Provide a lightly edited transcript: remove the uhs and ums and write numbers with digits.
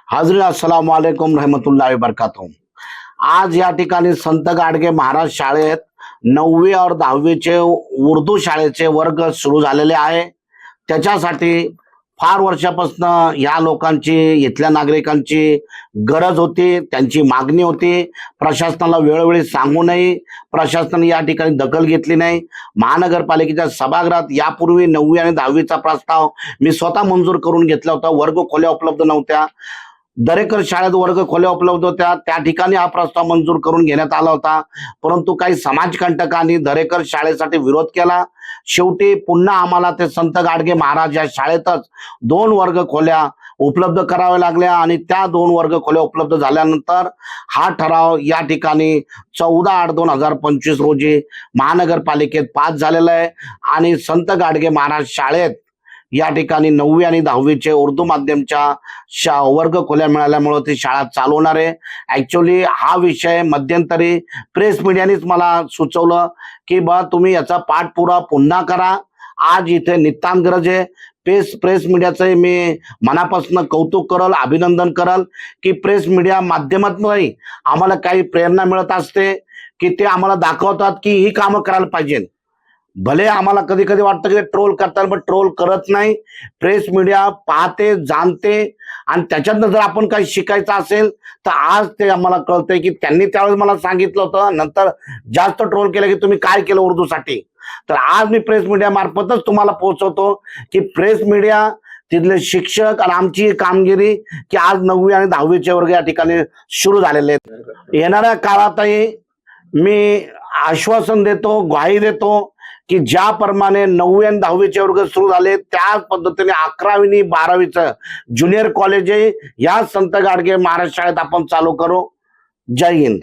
हाजरीन अस्सलाम वालेकुम रहमतुल्लाहि बरकातुहू। आज या ठिकाणी संत गाडगे महाराज शाळेत 9वी और 10वीचे उर्दू शाळेचे वर्ग सुरू झालेले आहे। त्याच्यासाठी फार वर्षापासून या लोकांची इथल्या नागरिकांची गरज होती, त्यांची मागणी होती। प्रशासनाला वेळोवेळी सांगूनही प्रशासनाने या ठिकाणी दखल घेतली नाही। महानगरपालिकेच्या सभागृहात यापूर्वी 9वी आणि 10वीचा प्रस्ताव मी स्वतः मंजूर करून घेतला होता। वर्ग खोल्या उपलब्ध नव्हत्या, दरेकर शाळेत वर्ग खोल्या उपलब्ध होत्या, त्या ठिकाणी हा प्रस्ताव मंजूर करून घेण्यात आला होता। परंतु काही समाजकंटकांनी दरेकर शाळेसाठी विरोध केला। शेवटी पुन्हा आम्हाला ते संत गाडगे महाराज या शाळेतच 2 वर्ग खोल्या उपलब्ध कराव्या लागल्या आणि त्या 2 वर्ग खोल्या उपलब्ध झाल्यानंतर हा ठराव या ठिकाणी 14/8/2025 रोजी महानगरपालिकेत पास झालेला आहे आणि संत गाडगे महाराज शाळेत या ठिकाणी 9वी आणि 10वीचे उर्दू माध्यमच्या वर्ग खोल्या मिळाल्यामुळे ती शाळा चालवणार आहे। ऍक्च्युअली हा विषय मध्यंतरी प्रेस मीडियानेच मला सुचवलं की बा तुम्ही याचा पाठपुरावा पुन्हा करा, आज इथे नितांत गरज आहे। प्रेस मीडियाचं मी मनापासून कौतुक करल, अभिनंदन करल की प्रेस मीडिया माध्यमातूनही आम्हाला काही प्रेरणा मिळत असते की ते आम्हाला दाखवतात की ही कामं करायला पाहिजे। भले आम्हाला कधी कधी वाटतं की ट्रोल करतात, पण ट्रोल करत नाही। प्रेस मीडिया पाहते, जाणते आणि त्याच्यातनं जर आपण काही शिकायचं असेल तर आज ते आम्हाला कळतंय की त्यांनी त्यावेळेस मला सांगितलं होतं, नंतर जास्त ट्रोल केलं की तुम्ही काय केलं उर्दूसाठी। तर आज मी प्रेस मीडिया मार्फतच तुम्हाला पोहोचवतो की प्रेस मीडिया, तिथले शिक्षक आणि आमची कामगिरी की आज 9वी आणि 10वीचे वर्ग या ठिकाणी सुरू झालेले आहेत। येणाऱ्या काळातही मी आश्वासन देतो, ग्वाही देतो की ज्याप्रमाणे 9वी आणि 10वीचे वर्ग सुरू झाले त्याच पद्धतीने 11वी आणि 12वीचं ज्युनियर कॉलेज या संत गाडगे महाराज शाळेत आपण चालू करू। जय हिंद।